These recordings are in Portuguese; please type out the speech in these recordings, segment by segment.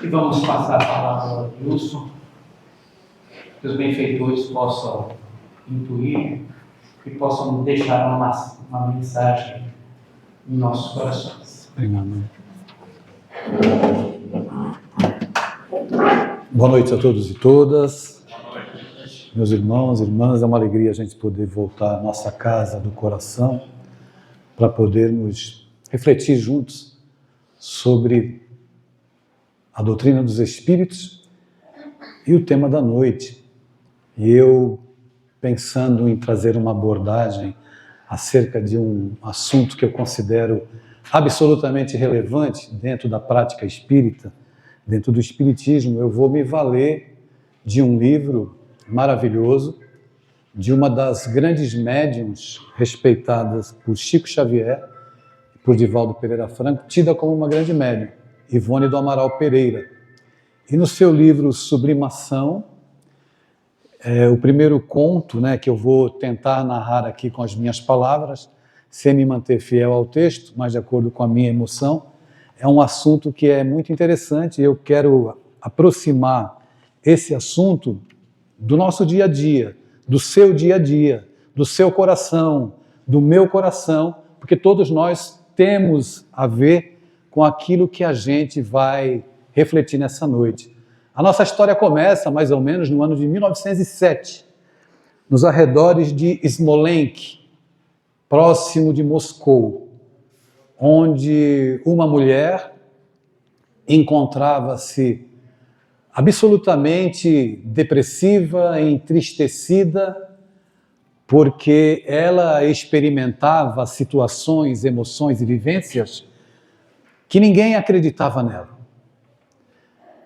E vamos passar a palavra ao Wilson, que os benfeitores possam intuir e possam deixar uma mensagem em nossos corações. Obrigado. Boa noite a todos e todas. Meus irmãos e irmãs, é uma alegria a gente poder voltar à nossa casa do coração para podermos refletir juntos sobre a doutrina dos Espíritos e o tema da noite. E eu, pensando em trazer uma abordagem acerca de um assunto que eu considero absolutamente relevante dentro da prática espírita, dentro do espiritismo, eu vou me valer de um livro maravilhoso, de uma das grandes médiuns respeitadas por Chico Xavier e por Divaldo Pereira Franco, tida como uma grande médium, Ivone do Amaral Pereira. E no seu livro Sublimação, o primeiro conto, que eu vou tentar narrar aqui com as minhas palavras, sem me manter fiel ao texto, mas de acordo com a minha emoção, é um assunto que é muito interessante e eu quero aproximar esse assunto do nosso dia a dia, do seu dia a dia, do seu coração, do meu coração, porque todos nós temos a ver com aquilo que a gente vai refletir nessa noite. A nossa história começa mais ou menos no ano de 1907, nos arredores de Smolensk, próximo de Moscou, onde uma mulher encontrava-se absolutamente depressiva, entristecida, porque ela experimentava situações, emoções e vivências que ninguém acreditava nela.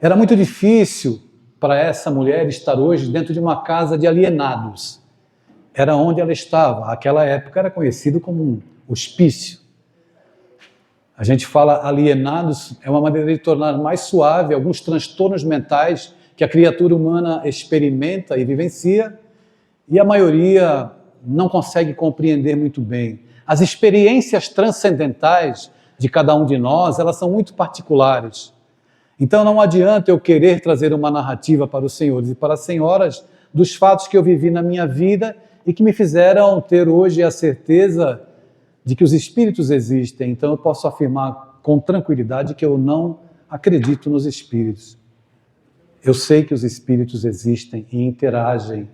Era muito difícil para essa mulher estar hoje dentro de uma casa de alienados. Era onde ela estava. Aquela época era conhecido como um hospício. A gente fala alienados, é uma maneira de tornar mais suave alguns transtornos mentais que a criatura humana experimenta e vivencia, e a maioria não consegue compreender muito bem. As experiências transcendentais de cada um de nós, elas são muito particulares. Então não adianta eu querer trazer uma narrativa para os senhores e para as senhoras dos fatos que eu vivi na minha vida e que me fizeram ter hoje a certeza de que os espíritos existem. Então eu posso afirmar com tranquilidade que eu não acredito nos espíritos. Eu sei que os espíritos existem e interagem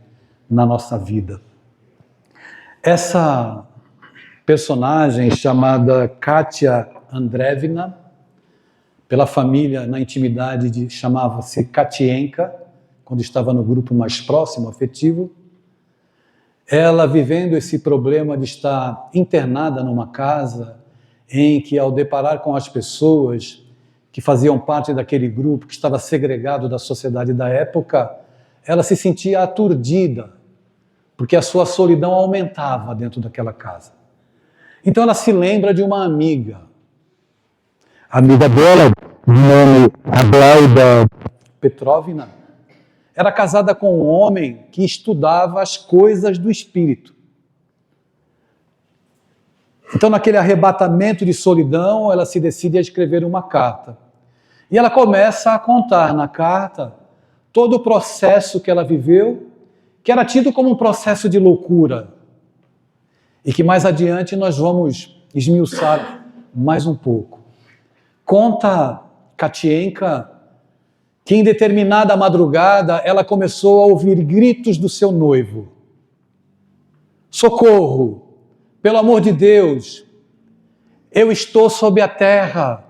na nossa vida. Essa personagem chamada Kátia Andreevna, pela família na intimidade chamava-se Katienka, quando estava no grupo mais próximo, afetivo, ela vivendo esse problema de estar internada numa casa em que, ao deparar com as pessoas que faziam parte daquele grupo que estava segregado da sociedade da época, ela se sentia aturdida, porque a sua solidão aumentava dentro daquela casa. Então ela se lembra de uma amiga. A amiga dela, de nome Adelaida Petrovna, era casada com um homem que estudava as coisas do espírito. Então, naquele arrebatamento de solidão, ela se decide a escrever uma carta. E ela começa a contar na carta todo o processo que ela viveu, que era tido como um processo de loucura. E que mais adiante nós vamos esmiuçar mais um pouco. Conta Katienka que em determinada madrugada ela começou a ouvir gritos do seu noivo. Socorro! Pelo amor de Deus! Eu estou sob a terra!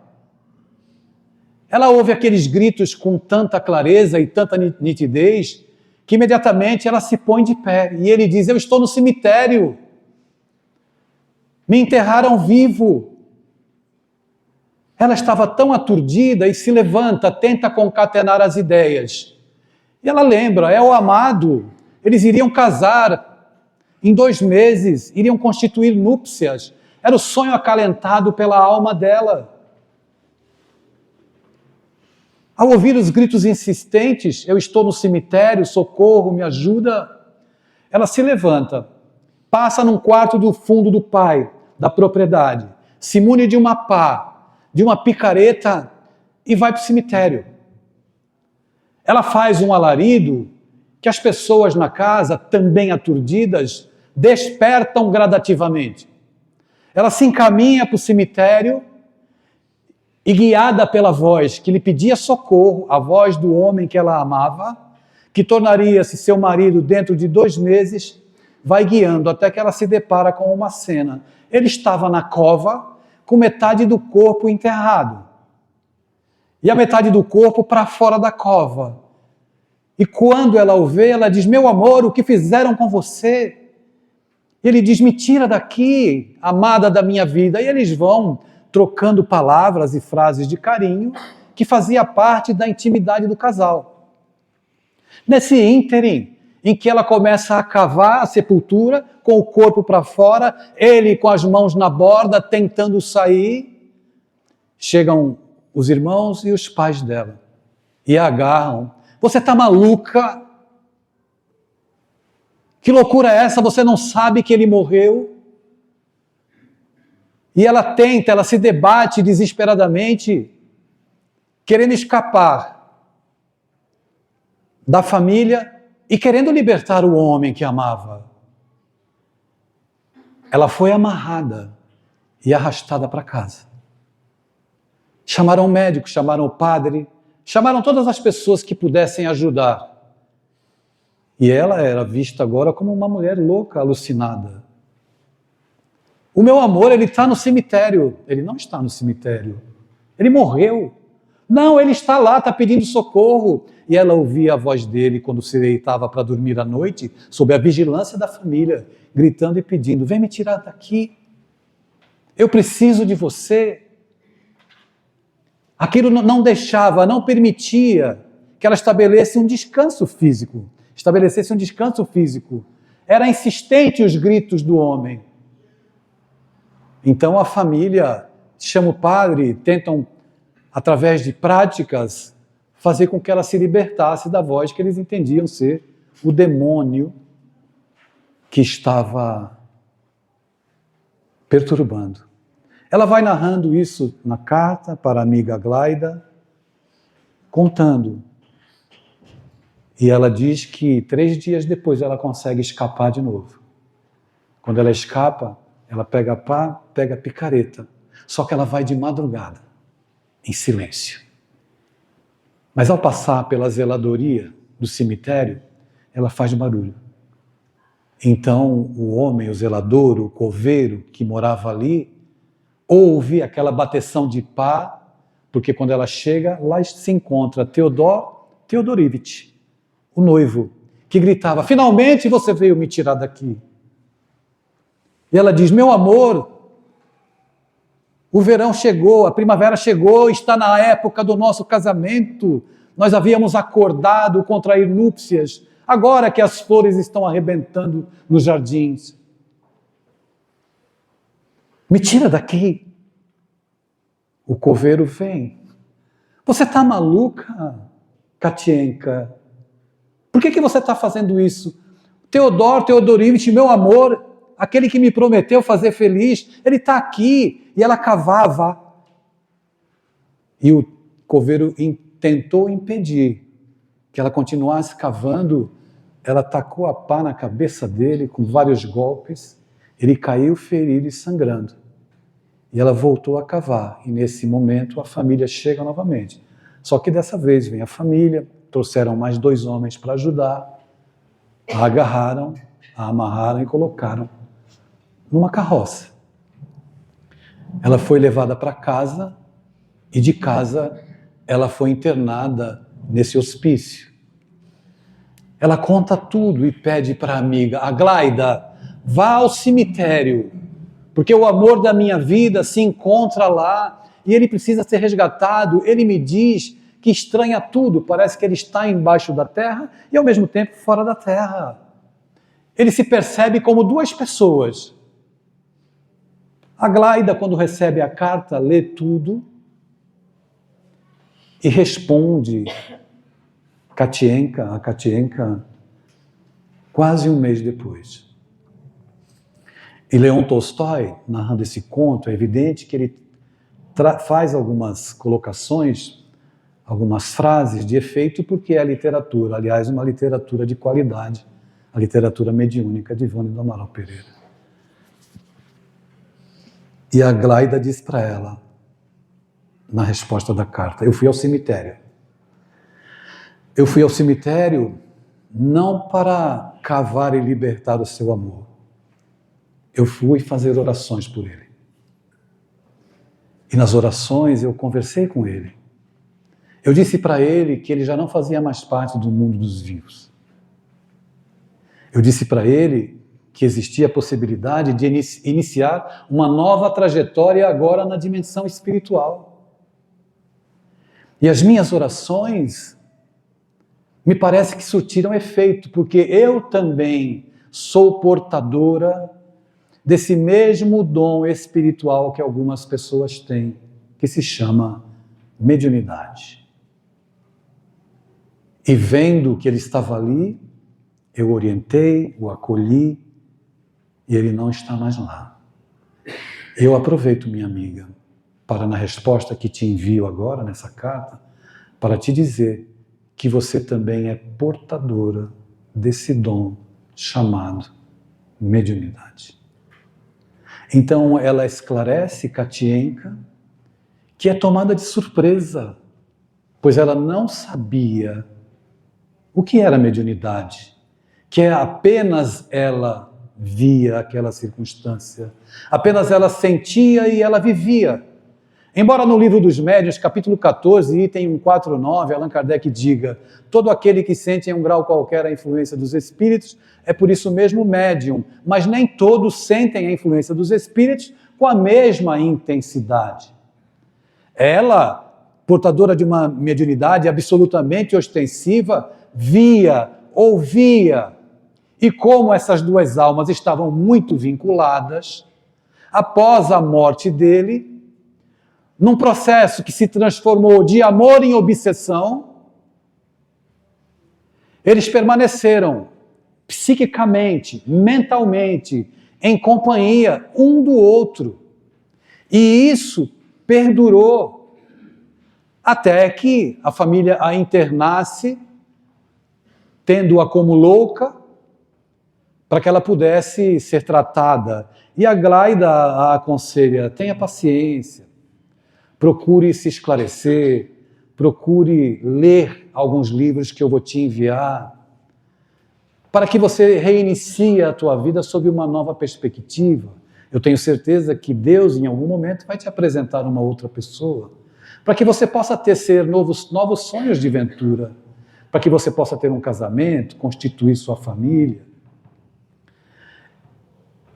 Ela ouve aqueles gritos com tanta clareza e tanta nitidez que imediatamente ela se põe de pé. E ele diz, eu estou no cemitério. Me enterraram vivo. Ela estava tão aturdida e se levanta, tenta concatenar as ideias. E ela lembra, é o amado, eles iriam casar em 2 meses, iriam constituir núpcias. Era o sonho acalentado pela alma dela. Ao ouvir os gritos insistentes, eu estou no cemitério, socorro, me ajuda, ela se levanta, passa num quarto do fundo do pai, da propriedade, se mune de uma pá, de uma picareta e vai para o cemitério. Ela faz um alarido que as pessoas na casa, também aturdidas, despertam gradativamente. Ela se encaminha para o cemitério e, guiada pela voz que lhe pedia socorro, a voz do homem que ela amava, que tornaria-se seu marido dentro de 2 meses, vai guiando até que ela se depara com uma cena. Ele estava na cova com metade do corpo enterrado e a metade do corpo para fora da cova. E quando ela o vê, ela diz: meu amor, o que fizeram com você? Ele diz: me tira daqui, amada da minha vida. E eles vão trocando palavras e frases de carinho que fazia parte da intimidade do casal. Nesse ínterim, em que ela começa a cavar a sepultura, com o corpo para fora, ele com as mãos na borda, tentando sair, chegam os irmãos e os pais dela e a agarram. Você está maluca? Que loucura é essa? Você não sabe que ele morreu? E ela se debate desesperadamente, querendo escapar da família e querendo libertar o homem que amava. Ela foi amarrada e arrastada para casa. Chamaram o médico, chamaram o padre, chamaram todas as pessoas que pudessem ajudar. E ela era vista agora como uma mulher louca, alucinada. O meu amor, ele está no cemitério. Ele não está no cemitério. Ele morreu. Não, ele está lá, está pedindo socorro. E ela ouvia a voz dele quando se deitava para dormir à noite, sob a vigilância da família, gritando e pedindo: vem me tirar daqui. Eu preciso de você. Aquilo não deixava, não permitia que ela estabelecesse um descanso físico. Era insistente os gritos do homem. Então a família chama o padre, tentam, através de práticas, fazer com que ela se libertasse da voz que eles entendiam ser o demônio que estava perturbando. Ela vai narrando isso na carta para a amiga Aglaida, contando. E ela diz que 3 dias depois ela consegue escapar de novo. Quando ela escapa, ela pega a pá, pega a picareta. Só que ela vai de madrugada, em silêncio. Mas ao passar pela zeladoria do cemitério, ela faz barulho. Então o homem, o zelador, o coveiro que morava ali, ouve aquela bateção de pá, porque quando ela chega, lá se encontra Teodor Teodorivitch, o noivo, que gritava: finalmente você veio me tirar daqui. E ela diz: meu amor, o verão chegou, a primavera chegou, está na época do nosso casamento, nós havíamos acordado contrair núpcias, agora que as flores estão arrebentando nos jardins. Me tira daqui. O coveiro vem. Você está maluca, Katienka? Por que você está fazendo isso? Teodor Teodorivitch, meu amor, aquele que me prometeu fazer feliz, ele está aqui. E ela cavava. E o coveiro tentou impedir que ela continuasse cavando. Ela tacou a pá na cabeça dele com vários golpes. Ele caiu ferido e sangrando. E ela voltou a cavar. E nesse momento a família chega novamente. Só que dessa vez vem a família, trouxeram mais 2 homens para ajudar, a agarraram, a amarraram e colocaram numa carroça. Ela foi levada para casa e de casa ela foi internada nesse hospício. Ela conta tudo e pede para a amiga: Aglaida, vá ao cemitério, porque o amor da minha vida se encontra lá e ele precisa ser resgatado. Ele me diz que estranha tudo, parece que ele está embaixo da terra e ao mesmo tempo fora da terra. Ele se percebe como 2 pessoas. Aglaida, quando recebe a carta, lê tudo e responde a Katienka, quase 1 mês depois. E Leon Tolstói, narrando esse conto, é evidente que ele faz algumas colocações algumas frases de efeito, porque é literatura, aliás, uma literatura de qualidade, a literatura mediúnica de Ivone do Amaral Pereira. E a Glaida diz para ela, na resposta da carta, eu fui ao cemitério. Eu fui ao cemitério não para cavar e libertar o seu amor. Eu fui fazer orações por ele. E nas orações eu conversei com ele. Eu disse para ele que ele já não fazia mais parte do mundo dos vivos. Eu disse para ele que existia a possibilidade de iniciar uma nova trajetória agora na dimensão espiritual. E as minhas orações me parece que surtiram efeito, porque eu também sou portadora desse mesmo dom espiritual que algumas pessoas têm, que se chama mediunidade. E vendo que ele estava ali, eu orientei, o acolhi, e ele não está mais lá. Eu aproveito, minha amiga, para na resposta que te envio agora, nessa carta, para te dizer que você também é portadora desse dom chamado mediunidade. Então ela esclarece, Katienka, que é tomada de surpresa, pois ela não sabia o que era mediunidade, que apenas ela via aquela circunstância, apenas ela sentia e ela vivia. Embora no livro dos Médiuns, capítulo 14, item 149, Allan Kardec diga: todo aquele que sente em um grau qualquer a influência dos espíritos é por isso mesmo médium, mas nem todos sentem a influência dos espíritos com a mesma intensidade. Ela, portadora de uma mediunidade absolutamente ostensiva, via, ouvia, e como essas duas almas estavam muito vinculadas, após a morte dele, num processo que se transformou de amor em obsessão, eles permaneceram psiquicamente, mentalmente, em companhia um do outro. E isso perdurou até que a família a internasse, tendo-a como louca, para que ela pudesse ser tratada. E a Glaida a aconselha: tenha paciência, procure se esclarecer, procure ler alguns livros que eu vou te enviar, para que você reinicie a tua vida sob uma nova perspectiva. Eu tenho certeza que Deus, em algum momento, vai te apresentar uma outra pessoa, para que você possa ter novos sonhos de ventura, para que você possa ter um casamento, constituir sua família.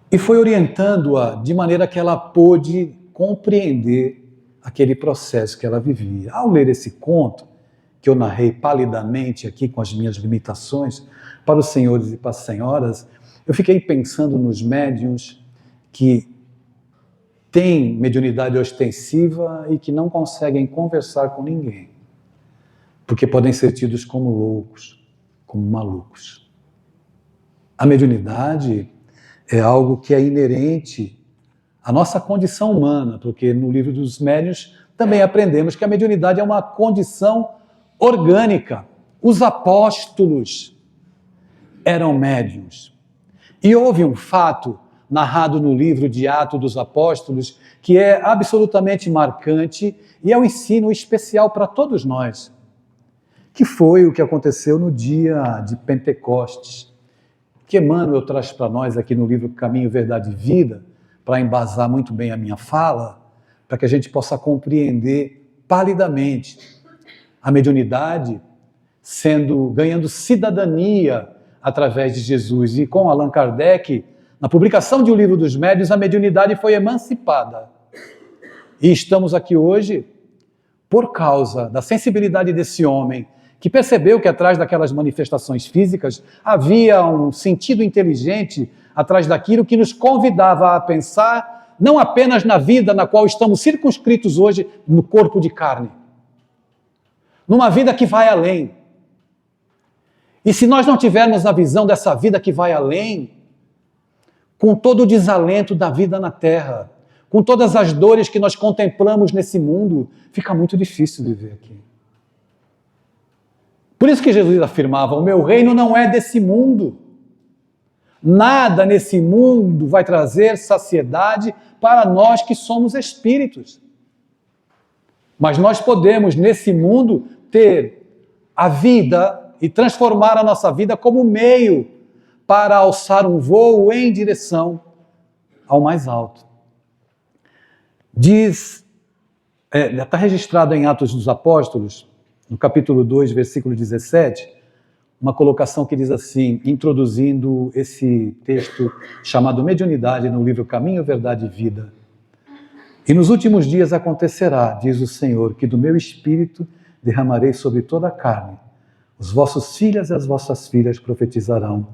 E foi orientando-a de maneira que ela pôde compreender aquele processo que ela vivia. Ao ler esse conto, que eu narrei palidamente aqui com as minhas limitações, para os senhores e para as senhoras, eu fiquei pensando nos médiuns que têm mediunidade ostensiva e que não conseguem conversar com ninguém, porque podem ser tidos como loucos, como malucos. A mediunidade é algo que é inerente à nossa condição humana, porque no livro dos Médiuns também aprendemos que a mediunidade é uma condição orgânica. Os apóstolos eram médiuns. E houve um fato narrado no livro de Atos dos Apóstolos que é absolutamente marcante e é um ensino especial para todos nós, que foi o que aconteceu no dia de Pentecostes, que Emmanuel traz para nós aqui no livro Caminho, Verdade e Vida, para embasar muito bem a minha fala, para que a gente possa compreender palidamente a mediunidade ganhando cidadania através de Jesus. E com Allan Kardec, na publicação de O Livro dos Médiuns, a mediunidade foi emancipada. E estamos aqui hoje por causa da sensibilidade desse homem, que percebeu que atrás daquelas manifestações físicas havia um sentido inteligente atrás daquilo que nos convidava a pensar não apenas na vida na qual estamos circunscritos hoje no corpo de carne, numa vida que vai além. E se nós não tivermos a visão dessa vida que vai além, com todo o desalento da vida na Terra, com todas as dores que nós contemplamos nesse mundo, fica muito difícil viver aqui. Por isso que Jesus afirmava: o meu reino não é desse mundo. Nada nesse mundo vai trazer saciedade para nós que somos espíritos. Mas nós podemos, nesse mundo, ter a vida e transformar a nossa vida como meio para alçar um voo em direção ao mais alto. Está registrado em Atos dos Apóstolos, no capítulo 2, versículo 17, uma colocação que diz assim, introduzindo esse texto chamado Mediunidade no livro Caminho, Verdade e Vida. E nos últimos dias acontecerá, diz o Senhor, que do meu espírito derramarei sobre toda a carne. Os vossos filhos e as vossas filhas profetizarão,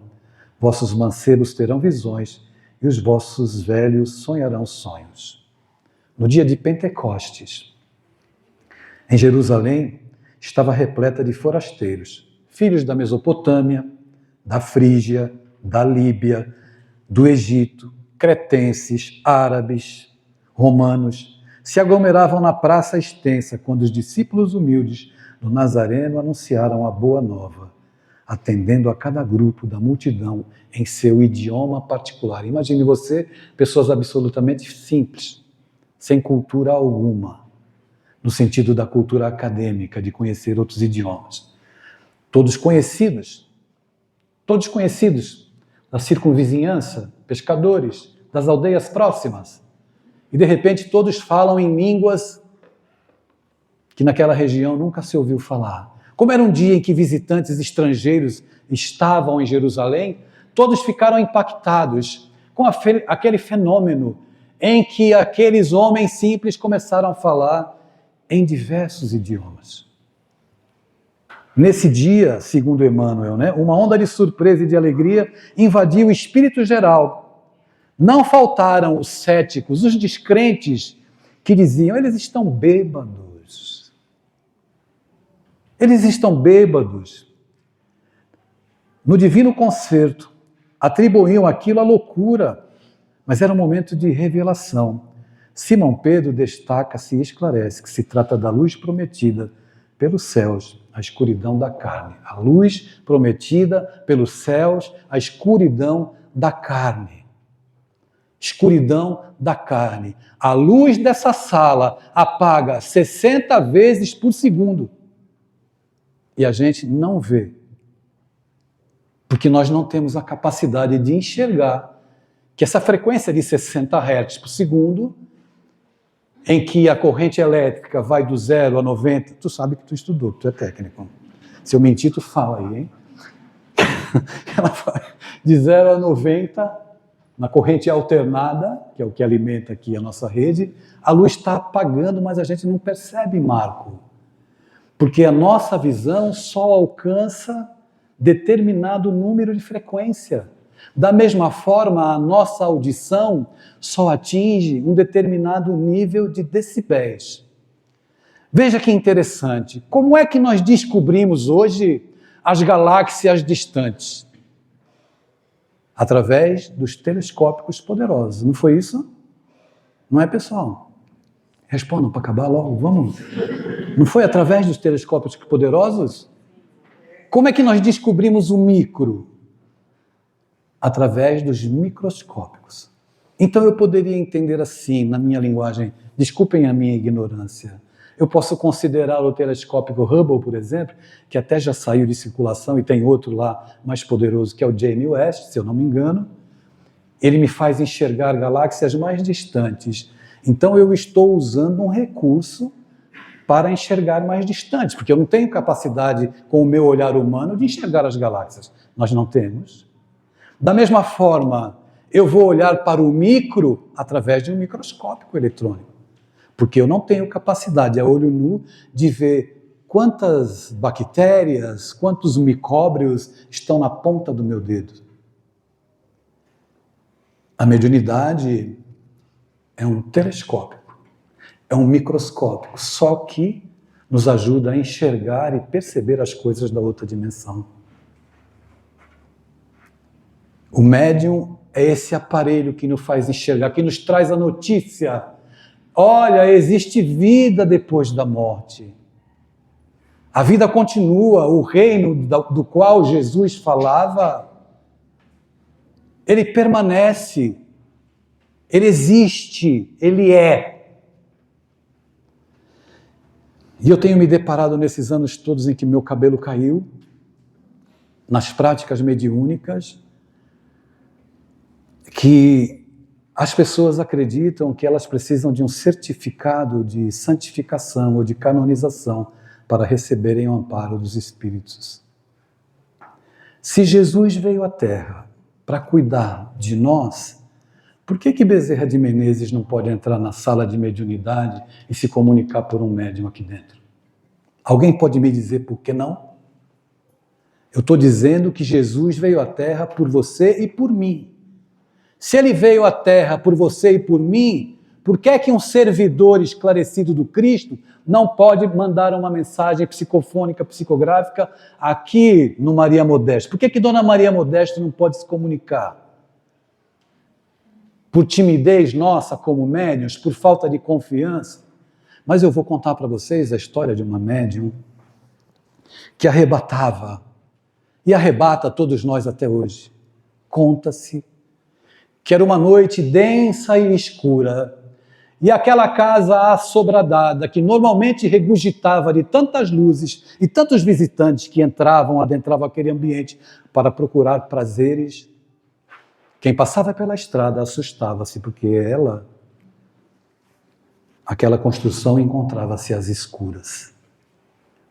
vossos mancebos terão visões e os vossos velhos sonharão sonhos. No dia de Pentecostes, em Jerusalém, estava repleta de forasteiros, filhos da Mesopotâmia, da Frígia, da Líbia, do Egito, cretenses, árabes, romanos, se aglomeravam na praça extensa quando os discípulos humildes do Nazareno anunciaram a boa nova, atendendo a cada grupo da multidão em seu idioma particular. Imagine você, pessoas absolutamente simples, sem cultura alguma, no sentido da cultura acadêmica, de conhecer outros idiomas. Todos conhecidos da circunvizinhança, pescadores, das aldeias próximas. E de repente todos falam em línguas que naquela região nunca se ouviu falar. Como era um dia em que visitantes estrangeiros estavam em Jerusalém, todos ficaram impactados com aquele fenômeno em que aqueles homens simples começaram a falar em diversos idiomas. Nesse dia, segundo Emmanuel, uma onda de surpresa e de alegria invadiu o espírito geral. Não faltaram os céticos, os descrentes, que diziam: eles estão bêbados. Eles estão bêbados. No divino concerto, atribuíam aquilo à loucura, mas era um momento de revelação. Simão Pedro destaca-se e esclarece que se trata da luz prometida pelos céus, a escuridão da carne. A luz prometida pelos céus, a escuridão da carne. Escuridão da carne. A luz dessa sala apaga 60 vezes por segundo. E a gente não vê. Porque nós não temos a capacidade de enxergar que essa frequência de 60 Hz por segundo, em que a corrente elétrica vai do 0 a 90, tu sabe que tu estudou, tu é técnico. Se eu mentir, tu fala aí, hein? Ela vai de 0 a 90, na corrente alternada, que é o que alimenta aqui a nossa rede, a luz está apagando, mas a gente não percebe, Marco. Porque a nossa visão só alcança determinado número de frequência. Da mesma forma, a nossa audição só atinge um determinado nível de decibéis. Veja que interessante. Como é que nós descobrimos hoje as galáxias distantes? Através dos telescópicos poderosos. Não foi isso? Não é, pessoal? Respondam para acabar logo, vamos. Não foi através dos telescópios poderosos? Como é que nós descobrimos o micro? Através dos microscópicos. Então eu poderia entender assim, na minha linguagem, desculpem a minha ignorância, eu posso considerar o telescópio Hubble, por exemplo, que até já saiu de circulação e tem outro lá mais poderoso, que é o James West, se eu não me engano. Ele me faz enxergar galáxias mais distantes. Então eu estou usando um recurso para enxergar mais distantes, porque eu não tenho capacidade, com o meu olhar humano, de enxergar as galáxias. Nós não temos. Da mesma forma, eu vou olhar para o micro através de um microscópio eletrônico, porque eu não tenho capacidade, a olho nu, de ver quantas bactérias, quantos micróbios estão na ponta do meu dedo. A mediunidade é um telescópio, é um microscópio, só que nos ajuda a enxergar e perceber as coisas da outra dimensão. O médium é esse aparelho que nos faz enxergar, que nos traz a notícia. Olha, existe vida depois da morte. A vida continua, o reino do qual Jesus falava, ele permanece, ele existe, ele é. E eu tenho me deparado nesses anos todos em que meu cabelo caiu, nas práticas mediúnicas, que as pessoas acreditam que elas precisam de um certificado de santificação ou de canonização para receberem o amparo dos Espíritos. Se Jesus veio à Terra para cuidar de nós, por que Bezerra de Menezes não pode entrar na sala de mediunidade e se comunicar por um médium aqui dentro? Alguém pode me dizer por que não? Eu estou dizendo que Jesus veio à Terra por você e por mim. Se ele veio à Terra por você e por mim, por que é que um servidor esclarecido do Cristo não pode mandar uma mensagem psicofônica, psicográfica aqui no Maria Modesto? Por que Dona Maria Modesto não pode se comunicar? Por timidez nossa como médiuns, por falta de confiança? Mas eu vou contar para vocês a história de uma médium que arrebatava, e arrebata todos nós até hoje. Conta-se que era uma noite densa e escura, e aquela casa assobradada, que normalmente regurgitava de tantas luzes e tantos visitantes que adentravam aquele ambiente para procurar prazeres, quem passava pela estrada assustava-se, porque aquela construção encontrava-se às escuras.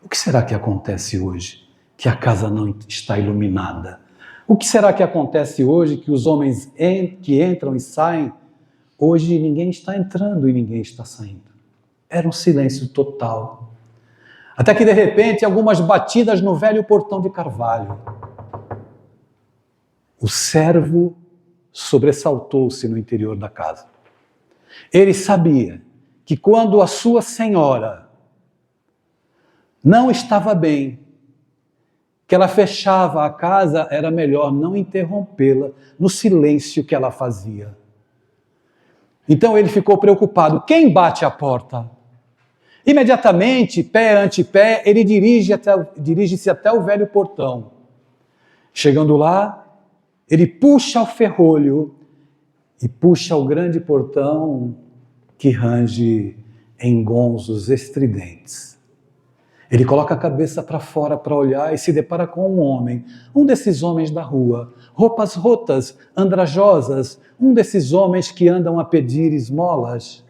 O que será que acontece hoje, que a casa não está iluminada? O que será que acontece hoje, que os homens que entram e saem, hoje ninguém está entrando e ninguém está saindo? Era um silêncio total. Até que, de repente, algumas batidas no velho portão de carvalho. O servo sobressaltou-se no interior da casa. Ele sabia que quando a sua senhora não estava bem, que ela fechava a casa, era melhor não interrompê-la no silêncio que ela fazia. Então ele ficou preocupado. Quem bate a porta? Imediatamente, pé ante pé, ele dirige-se até o velho portão. Chegando lá, ele puxa o ferrolho e puxa o grande portão que range em gonzos estridentes. Ele coloca a cabeça para fora para olhar e se depara com um homem, um desses homens da rua, roupas rotas, andrajosas, um desses homens que andam a pedir esmolas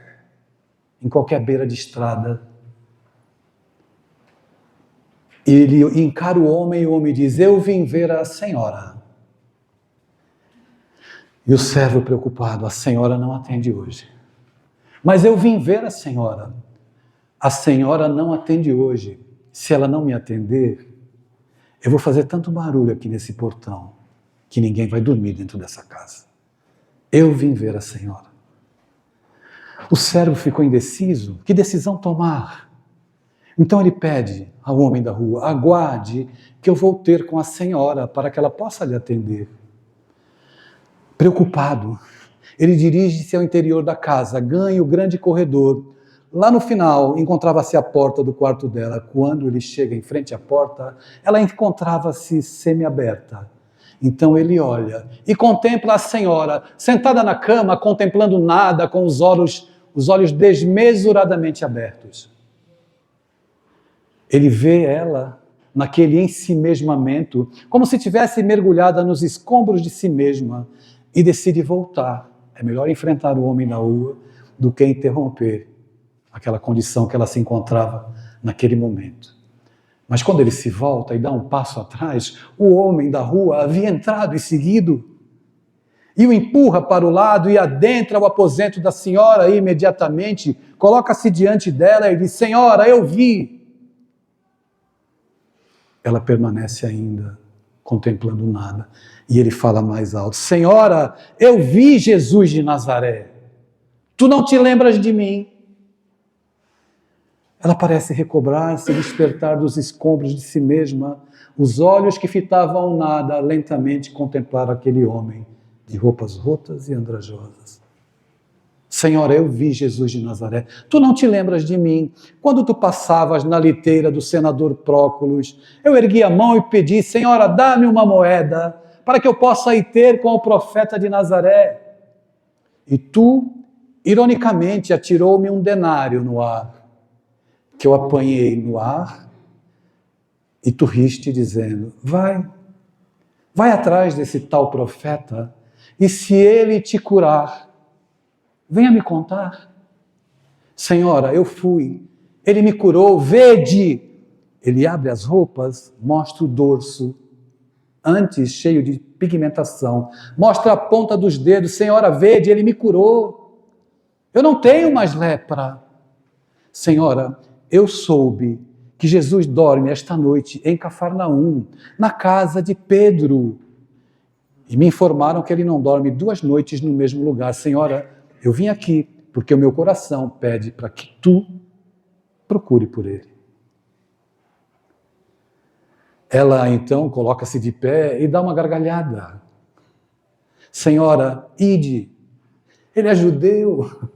em qualquer beira de estrada. Ele encara o homem e o homem diz: eu vim ver a senhora. E o servo preocupado: a senhora não atende hoje. Mas eu vim ver a senhora. A senhora não atende hoje. Se ela não me atender, eu vou fazer tanto barulho aqui nesse portão que ninguém vai dormir dentro dessa casa. Eu vim ver a senhora. O servo ficou indeciso. Que decisão tomar? Então ele pede ao homem da rua: aguarde que eu vou ter com a senhora para que ela possa lhe atender. Preocupado, ele dirige-se ao interior da casa, ganha o grande corredor. Lá no final, encontrava-se a porta do quarto dela. Quando ele chega em frente à porta, ela encontrava-se semi-aberta. Então ele olha e contempla a senhora, sentada na cama, contemplando nada, com os olhos desmesuradamente abertos. Ele vê ela naquele ensimesmamento, como se tivesse mergulhada nos escombros de si mesma, e decide voltar. É melhor enfrentar o homem na rua do que interromper aquela condição que ela se encontrava naquele momento. Mas quando ele se volta e dá um passo atrás, o homem da rua havia entrado e seguido, e o empurra para o lado e adentra o aposento da senhora e imediatamente coloca-se diante dela e diz: senhora, eu vi. Ela permanece ainda contemplando nada. E ele fala mais alto: senhora, eu vi Jesus de Nazaré. Tu não te lembras de mim? Ela parece recobrar-se e despertar dos escombros de si mesma. Os olhos que fitavam nada lentamente contemplaram aquele homem de roupas rotas e andrajosas. Senhora, eu vi Jesus de Nazaré. Tu não te lembras de mim? Quando tu passavas na liteira do senador Próculos, eu ergui a mão e pedi, Senhora, dá-me uma moeda para que eu possa ir ter com o profeta de Nazaré. E tu, ironicamente, atirou-me um denário no ar, que eu apanhei no ar, e tu riste dizendo, vai atrás desse tal profeta, e se ele te curar, venha me contar. Senhora, eu fui, ele me curou, vede. Ele abre as roupas, mostra o dorso, antes cheio de pigmentação, mostra a ponta dos dedos, Senhora, vede, ele me curou. Eu não tenho mais lepra. Senhora, eu soube que Jesus dorme esta noite em Cafarnaum, na casa de Pedro. E me informaram que ele não dorme 2 noites no mesmo lugar. Senhora, eu vim aqui porque o meu coração pede para que tu procure por ele. Ela então coloca-se de pé e dá uma gargalhada. Senhora, ide, ele é judeu.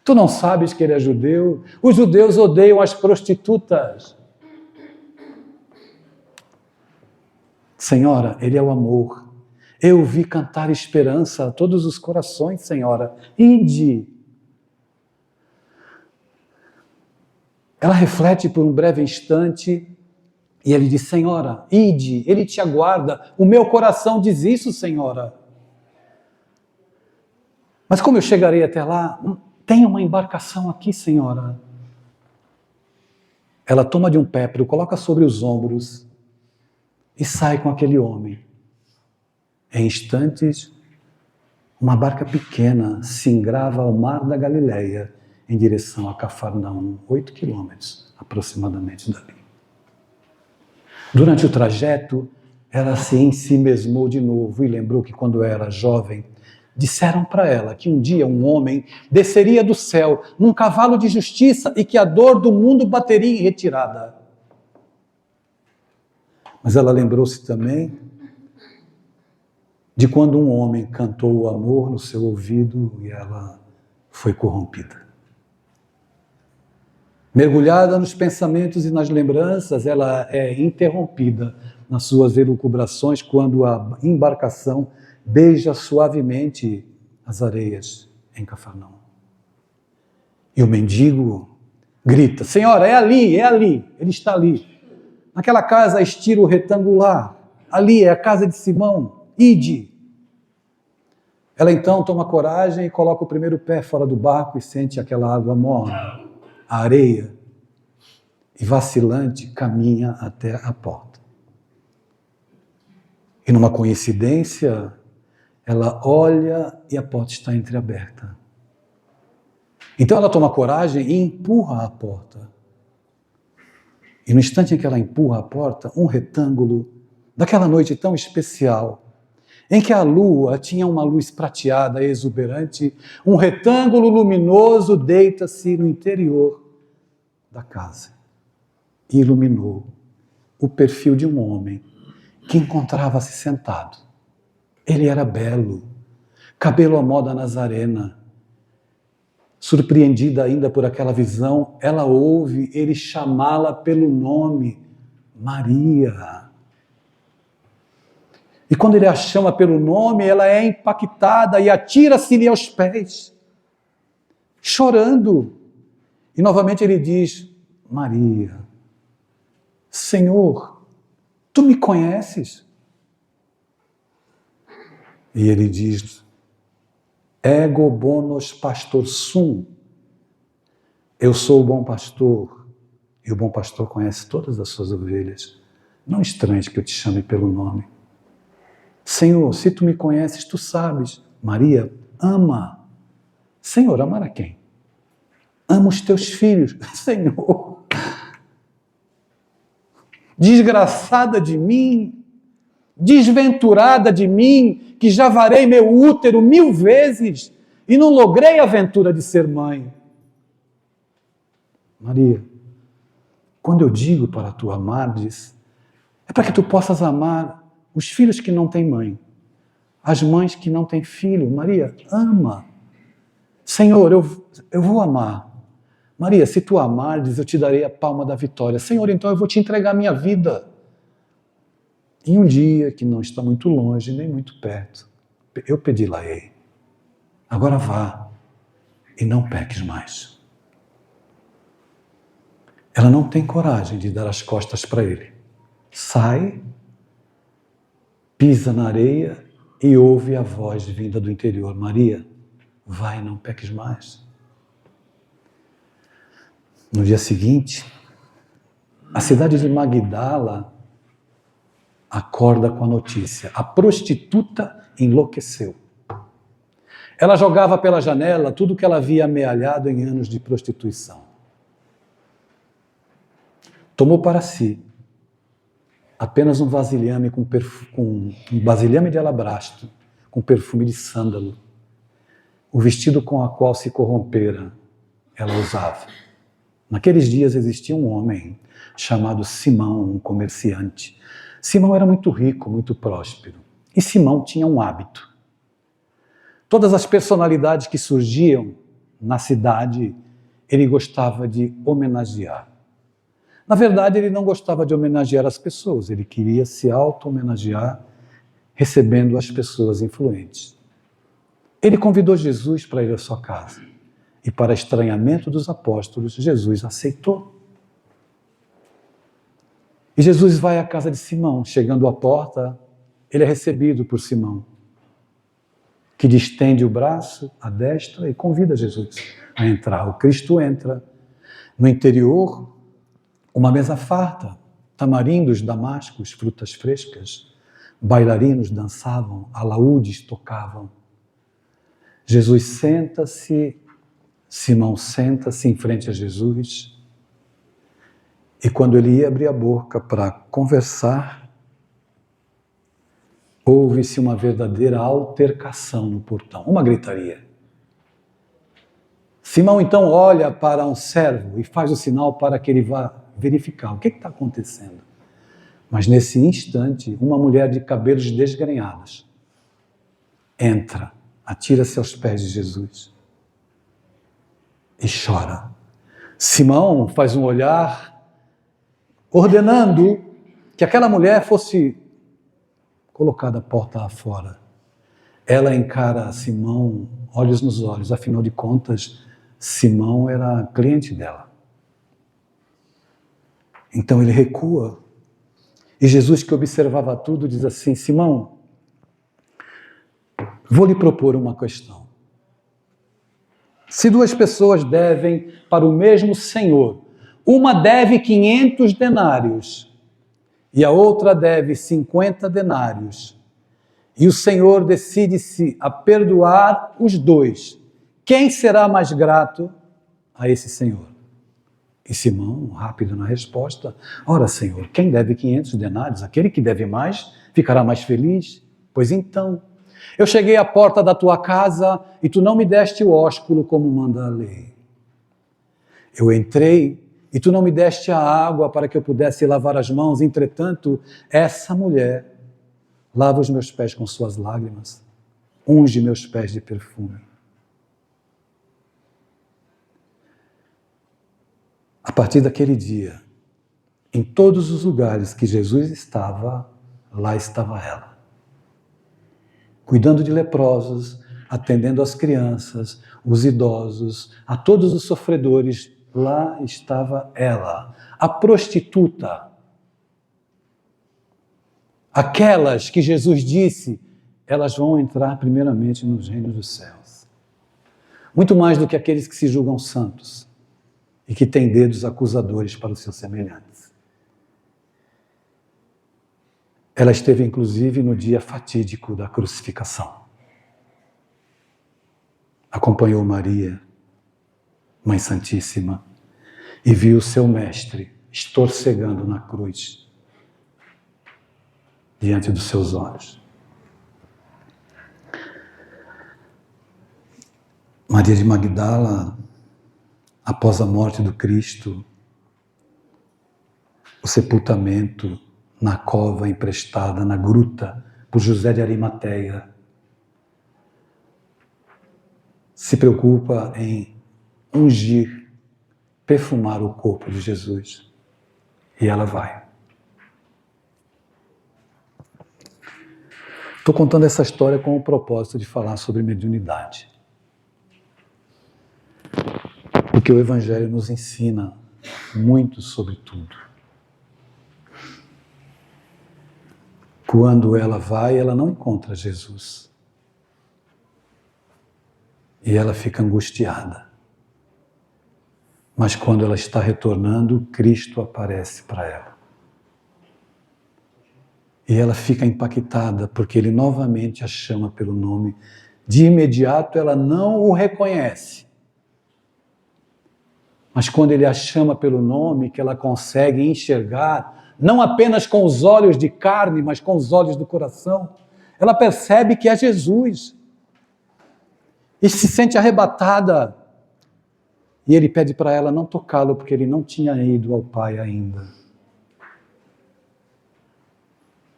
Tu não sabes que ele é judeu? Os judeus odeiam as prostitutas. Senhora, ele é o amor. Eu vi cantar esperança a todos os corações, Senhora. Ide. Ela reflete por um breve instante e ele diz, Senhora, ide, ele te aguarda. O meu coração diz isso, Senhora. Mas como eu chegarei até lá? Tem uma embarcação aqui, Senhora. Ela toma de um pépero, coloca sobre os ombros e sai com aquele homem. Em instantes, uma barca pequena se engrava ao mar da Galileia em direção a Cafarnaum, 8 quilômetros aproximadamente dali. Durante o trajeto, ela se ensimesmou de novo e lembrou que quando era jovem, disseram para ela que um dia um homem desceria do céu num cavalo de justiça e que a dor do mundo bateria em retirada. Mas ela lembrou-se também de quando um homem cantou o amor no seu ouvido e ela foi corrompida. Mergulhada nos pensamentos e nas lembranças, ela é interrompida nas suas elucubrações quando a embarcação beija suavemente as areias em Cafarnaum. E o mendigo grita, Senhora, é ali, ele está ali. Naquela casa estilo retangular, ali é a casa de Simão, ide. Ela então toma coragem e coloca o primeiro pé fora do barco e sente aquela água morna, a areia, e vacilante caminha até a porta. E numa coincidência, ela olha e a porta está entreaberta. Então ela toma coragem e empurra a porta. E no instante em que ela empurra a porta, um retângulo daquela noite tão especial, em que a lua tinha uma luz prateada e exuberante, um retângulo luminoso deita-se no interior da casa e iluminou o perfil de um homem que encontrava-se sentado. Ele era belo, cabelo à moda nazarena. Surpreendida ainda por aquela visão, ela ouve ele chamá-la pelo nome, Maria. E quando ele a chama pelo nome, ela é impactada e atira-se-lhe aos pés, chorando. E novamente ele diz, Maria, Senhor, tu me conheces? E ele diz, ego bonos pastor sum, eu sou o bom pastor, e o bom pastor conhece todas as suas ovelhas. Não estranhes que eu te chame pelo nome. Senhor, se tu me conheces, tu sabes. Maria, ama. Senhor, amar a quem? Ama os teus filhos. Senhor, desgraçada de mim, desventurada de mim, que já varei meu útero 1000 vezes e não logrei a aventura de ser mãe. Maria, quando eu digo para tu amares, é para que tu possas amar os filhos que não têm mãe, as mães que não têm filho. Maria, ama. Senhor, eu vou amar. Maria, se tu amares, eu te darei a palma da vitória. Senhor, então eu vou te entregar a minha vida. Em um dia que não está muito longe, nem muito perto, eu pedi-la-ei. Agora vá e não peques mais. Ela não tem coragem de dar as costas para ele. Sai, pisa na areia e ouve a voz vinda do interior. Maria, vai, não peques mais. No dia seguinte, a cidade de Magdala acorda com a notícia. A prostituta enlouqueceu. Ela jogava pela janela tudo que ela havia amealhado em anos de prostituição. Tomou para si apenas um vasilhame um vasilhame de alabastro com perfume de sândalo. O vestido com a qual se corrompera, ela usava. Naqueles dias existia um homem chamado Simão, um comerciante. Simão era muito rico, muito próspero. E Simão tinha um hábito. Todas as personalidades que surgiam na cidade, ele gostava de homenagear. Na verdade, ele não gostava de homenagear as pessoas, ele queria se auto-homenagear, recebendo as pessoas influentes. Ele convidou Jesus para ir à sua casa. E para estranhamento dos apóstolos, Jesus aceitou. E Jesus vai à casa de Simão. Chegando à porta, ele é recebido por Simão, que distende o braço, a destra, e convida Jesus a entrar. O Cristo entra. No interior, uma mesa farta, tamarindos, damascos, frutas frescas, bailarinos dançavam, alaúdes tocavam. Jesus senta-se, Simão senta-se em frente a Jesus, e quando ele ia abrir a boca para conversar, ouve-se uma verdadeira altercação no portão, uma gritaria. Simão então olha para um servo e faz o sinal para que ele vá verificar o que está acontecendo. Mas nesse instante, uma mulher de cabelos desgrenhados entra, atira-se aos pés de Jesus e chora. Simão faz um olhar ordenando que aquela mulher fosse colocada a porta afora. Ela encara Simão olhos nos olhos, afinal de contas, Simão era cliente dela. Então ele recua. E Jesus, que observava tudo, diz assim: Simão, vou lhe propor uma questão. Se duas pessoas devem para o mesmo Senhor, uma deve 500 denários e a outra deve 50 denários, e o Senhor decide-se a perdoar os dois, quem será mais grato a esse Senhor? E Simão, rápido na resposta: ora, Senhor, quem deve 500 denários? Aquele que deve mais ficará mais feliz? Pois então, eu cheguei à porta da tua casa e tu não me deste o ósculo como manda a lei. Eu entrei e tu não me deste a água para que eu pudesse lavar as mãos. Entretanto, essa mulher lava os meus pés com suas lágrimas, unge meus pés de perfume. A partir daquele dia, em todos os lugares que Jesus estava, lá estava ela. Cuidando de leprosos, atendendo as crianças, os idosos, a todos os sofredores, lá estava ela. A prostituta, aquelas que Jesus disse, elas vão entrar primeiramente no reino dos céus. Muito mais do que aqueles que se julgam santos e que têm dedos acusadores para os seus semelhantes. Ela esteve, inclusive, no dia fatídico da crucificação. Acompanhou Maria, Mãe Santíssima, e viu seu mestre estorcegando na cruz diante dos seus olhos. Maria de Magdala, após a morte do Cristo, o sepultamento na cova emprestada, na gruta, por José de Arimateia, se preocupa em ungir, perfumar o corpo de Jesus. E ela vai. Estou contando essa história com o propósito de falar sobre mediunidade. Porque o Evangelho nos ensina muito sobre tudo. Quando ela vai, ela não encontra Jesus. E ela fica angustiada. Mas quando ela está retornando, Cristo aparece para ela. E ela fica impactada, porque ele novamente a chama pelo nome. De imediato ela não o reconhece. Mas quando ele a chama pelo nome, que ela consegue enxergar, não apenas com os olhos de carne, mas com os olhos do coração, ela percebe que é Jesus. E se sente arrebatada. E ele pede para ela não tocá-lo, porque ele não tinha ido ao Pai ainda.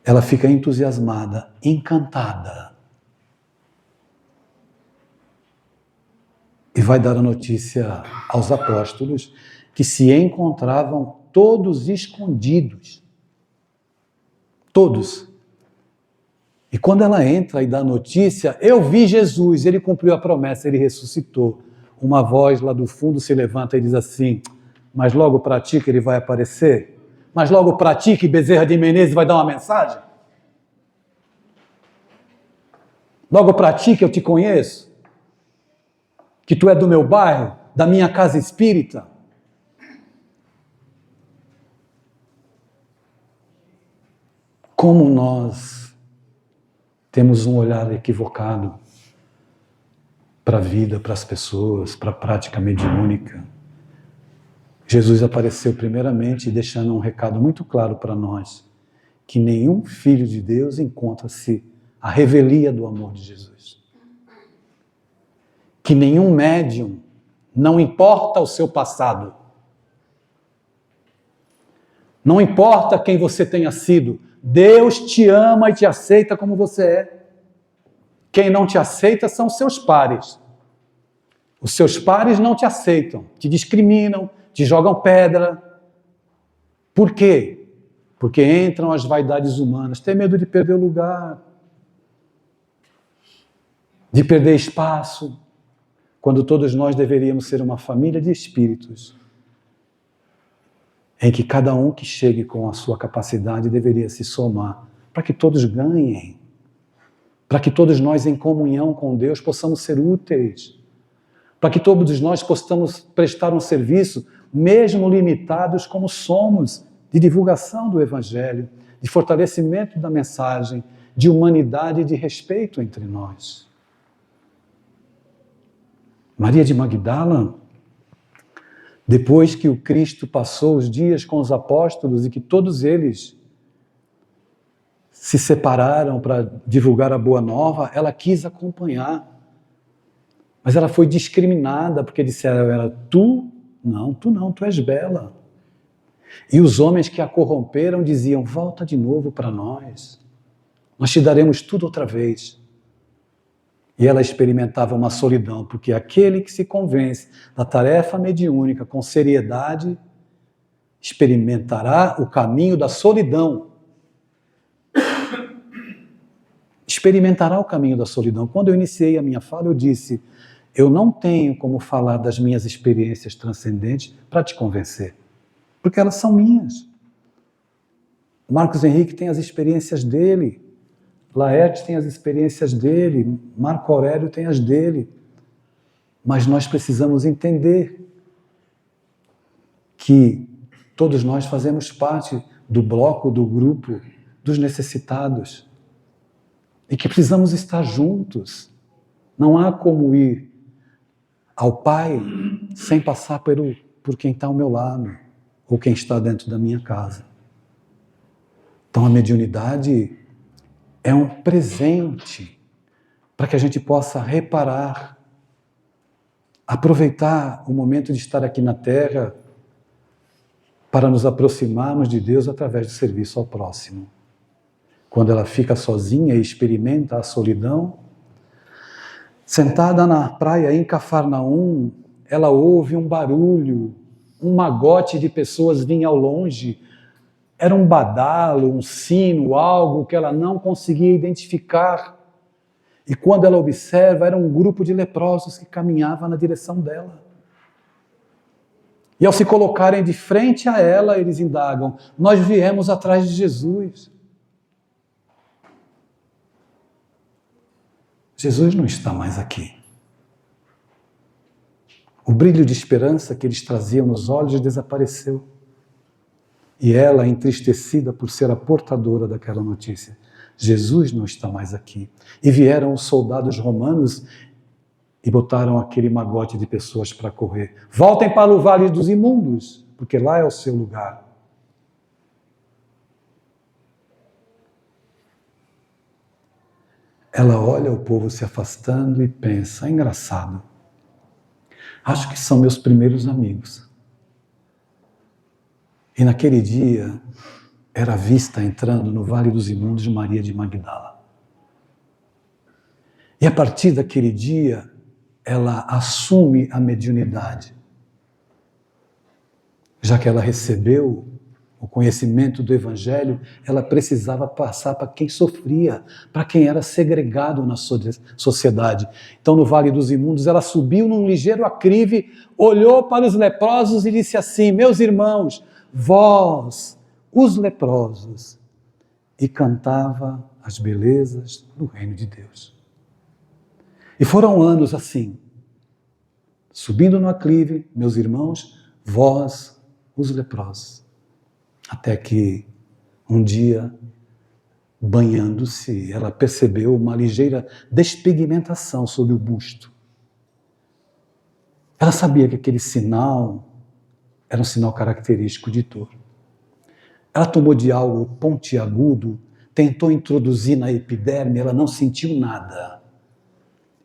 Ela fica entusiasmada, encantada. E vai dar a notícia aos apóstolos que se encontravam todos escondidos. Todos. E quando ela entra e dá a notícia, eu vi Jesus, ele cumpriu a promessa, ele ressuscitou. Uma voz lá do fundo se levanta e diz assim, mas logo para ti que ele vai aparecer? Mas logo para ti que Bezerra de Menezes vai dar uma mensagem? Logo para ti que eu te conheço? Que tu é do meu bairro, da minha casa espírita? Como nós temos um olhar equivocado para a vida, para as pessoas, para a prática mediúnica. Jesus apareceu primeiramente deixando um recado muito claro para nós, que nenhum filho de Deus encontra-se a revelia do amor de Jesus. Que nenhum médium, não importa o seu passado, não importa quem você tenha sido, Deus te ama e te aceita como você é. Quem não te aceita são os seus pares. Os seus pares não te aceitam, te discriminam, te jogam pedra. Por quê? Porque entram as vaidades humanas. Tem medo de perder o lugar, de perder espaço, quando todos nós deveríamos ser uma família de espíritos, em que cada um que chegue com a sua capacidade deveria se somar, para que todos ganhem, para que todos nós em comunhão com Deus possamos ser úteis, para que todos nós possamos prestar um serviço, mesmo limitados como somos, de divulgação do Evangelho, de fortalecimento da mensagem, de humanidade e de respeito entre nós. Maria de Magdala, depois que o Cristo passou os dias com os apóstolos e que todos eles se separaram para divulgar a boa nova, ela quis acompanhar. Mas ela foi discriminada, porque disseram a ela, tu não, tu és bela. E os homens que a corromperam diziam, volta de novo para nós te daremos tudo outra vez. E ela experimentava uma solidão, porque aquele que se convence da tarefa mediúnica com seriedade, experimentará o caminho da solidão. Experimentará o caminho da solidão. Quando eu iniciei a minha fala, eu disse, eu não tenho como falar das minhas experiências transcendentes para te convencer, porque elas são minhas. O Marcos Henrique tem as experiências dele, Laerte tem as experiências dele, Marco Aurélio tem as dele. Mas nós precisamos entender que todos nós fazemos parte do bloco, do grupo, dos necessitados. E que precisamos estar juntos. Não há como ir ao Pai sem passar por quem está ao meu lado, ou quem está dentro da minha casa. Então a mediunidade é um presente para que a gente possa reparar, aproveitar o momento de estar aqui na Terra para nos aproximarmos de Deus através do serviço ao próximo. Quando ela fica sozinha e experimenta a solidão, Sentada na praia em Cafarnaum, ela ouve um barulho, um magote de pessoas vinha ao longe. Era um badalo, um sino, algo que ela não conseguia identificar. E quando ela observa, era um grupo de leprosos que caminhava na direção dela. E ao se colocarem de frente a ela, eles indagam: nós viemos atrás de Jesus. Jesus não está mais aqui. O brilho de esperança que eles traziam nos olhos desapareceu. E ela, entristecida por ser a portadora daquela notícia: Jesus não está mais aqui. E vieram os soldados romanos e botaram aquele magote de pessoas para correr. Voltem para o Vale dos Imundos, porque lá é o seu lugar. Ela olha o povo se afastando e pensa: é engraçado. Acho que são meus primeiros amigos. E naquele dia, era vista entrando no Vale dos Imundos Maria de Magdala. E a partir daquele dia, ela assume a mediunidade. Já que ela recebeu o conhecimento do Evangelho, ela precisava passar para quem sofria, para quem era segregado na sociedade. Então, no Vale dos Imundos, ela subiu num ligeiro aclive, olhou para os leprosos e disse assim: meus irmãos, vós, os leprosos, e cantava as belezas do reino de Deus. E foram anos assim, subindo no aclive, meus irmãos, vós, os leprosos. Até que, um dia, banhando-se, ela percebeu uma ligeira despigmentação sobre o busto. Ela sabia que aquele sinal era um sinal característico de dor. Ela tomou de algo pontiagudo, tentou introduzir na epiderme, ela não sentiu nada.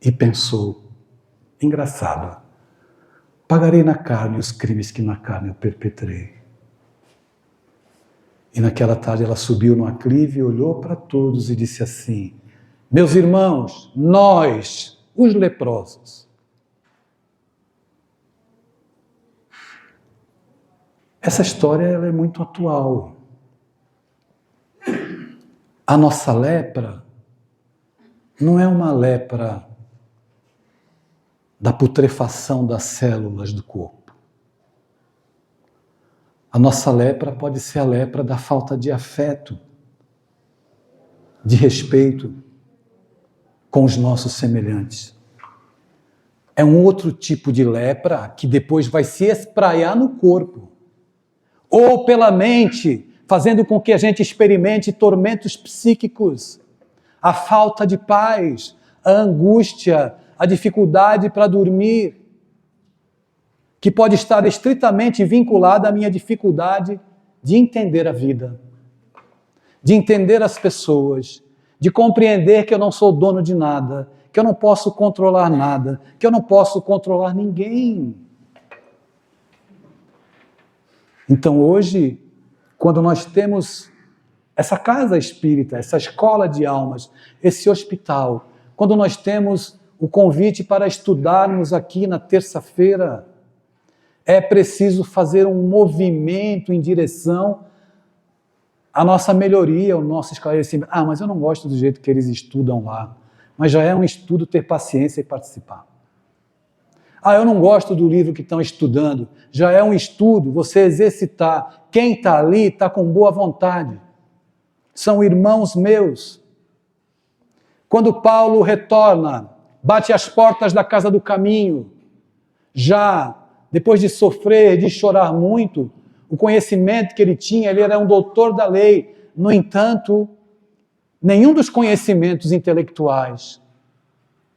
E pensou: engraçado, pagarei na carne os crimes que na carne eu perpetrei. E naquela tarde ela subiu no aclive, olhou para todos e disse assim: meus irmãos, nós, os leprosos. Essa história ela é muito atual. A nossa lepra não é uma lepra da putrefação das células do corpo. A nossa lepra pode ser a lepra da falta de afeto, de respeito com os nossos semelhantes. É um outro tipo de lepra que depois vai se espraiar no corpo, ou pela mente, fazendo com que a gente experimente tormentos psíquicos, a falta de paz, a angústia, a dificuldade para dormir, que pode estar estritamente vinculada à minha dificuldade de entender a vida, de entender as pessoas, de compreender que eu não sou dono de nada, que eu não posso controlar nada, que eu não posso controlar ninguém. Então hoje, quando nós temos essa casa espírita, essa escola de almas, esse hospital, quando nós temos o convite para estudarmos aqui na terça-feira, é preciso fazer um movimento em direção à nossa melhoria, ao nosso esclarecimento. Ah, mas eu não gosto do jeito que eles estudam lá. Mas já é um estudo ter paciência e participar. Ah, eu não gosto do livro que estão estudando. Já é um estudo você exercitar. Quem está ali está com boa vontade. São irmãos meus. Quando Paulo retorna, bate as portas da casa do caminho, já depois de sofrer, de chorar muito, o conhecimento que ele tinha, ele era um doutor da lei. No entanto, nenhum dos conhecimentos intelectuais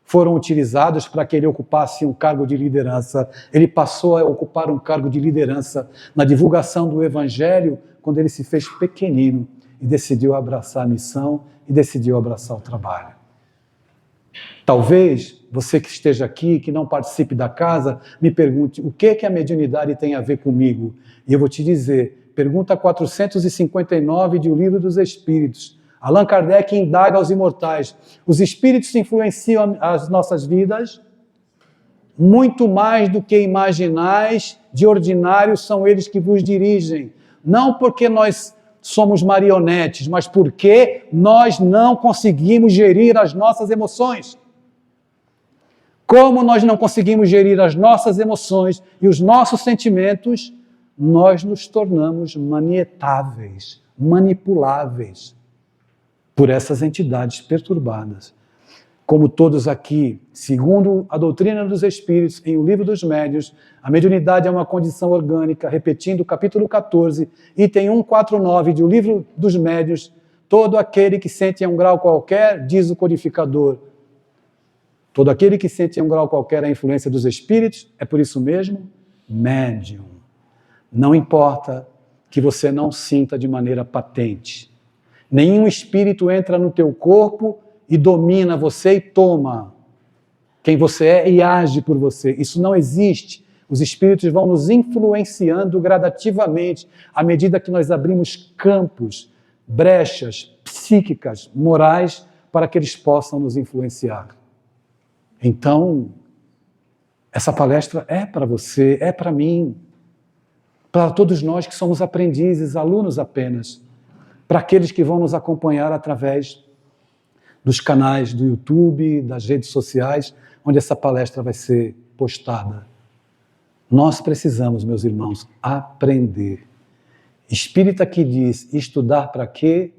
foram utilizados para que ele ocupasse um cargo de liderança. Ele passou a ocupar um cargo de liderança na divulgação do Evangelho, quando ele se fez pequenino e decidiu abraçar a missão e decidiu abraçar o trabalho. Talvez você que esteja aqui, que não participe da casa, me pergunte: o que a mediunidade tem a ver comigo? E eu vou te dizer, pergunta 459 de O Livro dos Espíritos. Allan Kardec indaga aos imortais: os espíritos influenciam as nossas vidas? Muito mais do que imaginais, de ordinário são eles que vos dirigem. Não porque nós somos marionetes, mas porque nós não conseguimos gerir as nossas emoções. Como nós não conseguimos gerir as nossas emoções e os nossos sentimentos, nós nos tornamos manietáveis, manipuláveis por essas entidades perturbadas. Como todos aqui, segundo a doutrina dos Espíritos, em O Livro dos Médiuns, a mediunidade é uma condição orgânica, repetindo o capítulo 14, item 149 de O Livro dos Médiuns, todo aquele que sente em um grau qualquer, diz o codificador, todo aquele que sente em um grau qualquer a influência dos Espíritos, é por isso mesmo médium. Não importa que você não sinta de maneira patente. Nenhum espírito entra no teu corpo e domina você e toma quem você é e age por você. Isso não existe. Os espíritos vão nos influenciando gradativamente à medida que nós abrimos campos, brechas psíquicas, morais, para que eles possam nos influenciar. Então, essa palestra é para você, é para mim, para todos nós que somos aprendizes, alunos apenas, para aqueles que vão nos acompanhar através dos canais do YouTube, das redes sociais, onde essa palestra vai ser postada. Nós precisamos, meus irmãos, aprender. Espírita que diz estudar para quê,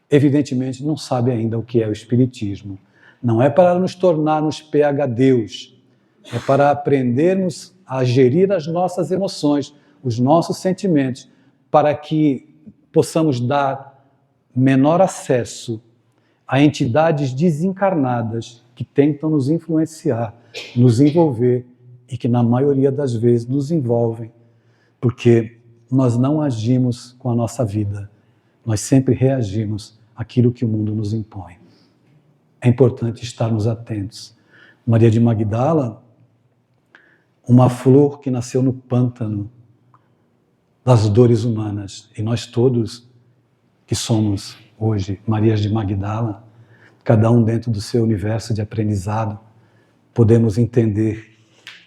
evidentemente não sabe ainda o que é o espiritismo. Não é para nos tornarmos PhDs, é para aprendermos a gerir as nossas emoções, os nossos sentimentos, para que possamos dar menor acesso a entidades desencarnadas que tentam nos influenciar, nos envolver e que na maioria das vezes nos envolvem, porque nós não agimos com a nossa vida, nós sempre reagimos àquilo que o mundo nos impõe. É importante estarmos atentos. Maria de Magdala, uma flor que nasceu no pântano das dores humanas, e nós todos que somos hoje Marias de Magdala, cada um dentro do seu universo de aprendizado, podemos entender,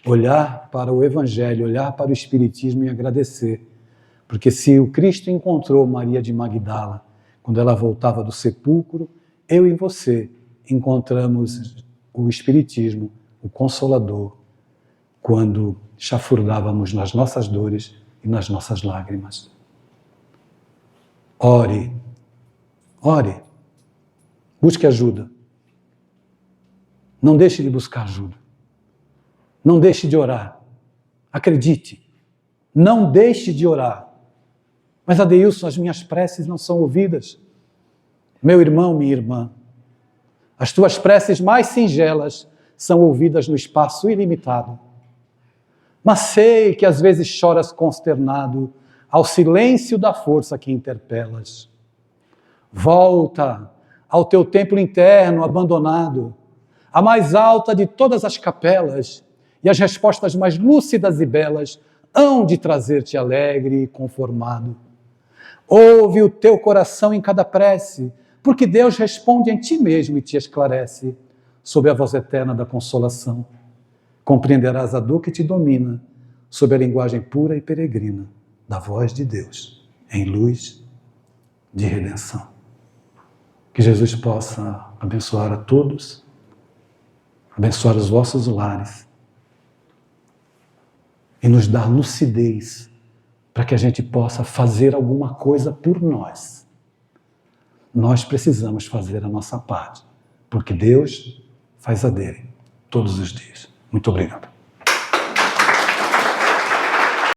olhar para o Evangelho, olhar para o Espiritismo e agradecer. Porque se o Cristo encontrou Maria de Magdala, quando ela voltava do sepulcro, eu e você encontramos o Espiritismo, o Consolador, quando chafurdávamos nas nossas dores e nas nossas lágrimas. Ore, ore, busque ajuda. Não deixe de buscar ajuda. Não deixe de orar. Acredite, não deixe de orar. Mas, Adeilson, as minhas preces não são ouvidas. Meu irmão, minha irmã, as tuas preces mais singelas são ouvidas no espaço ilimitado. Mas sei que às vezes choras consternado ao silêncio da força que interpelas. Volta ao teu templo interno abandonado, a mais alta de todas as capelas, e as respostas mais lúcidas e belas hão de trazer-te alegre e conformado. Ouve o teu coração em cada prece, porque Deus responde em ti mesmo e te esclarece, sob a voz eterna da consolação. Compreenderás a dor que te domina, sob a linguagem pura e peregrina da voz de Deus, em luz de redenção. Que Jesus possa abençoar a todos, abençoar os vossos lares e nos dar lucidez para que a gente possa fazer alguma coisa por nós. Nós precisamos fazer a nossa parte, porque Deus faz a dele todos os dias. Muito obrigado.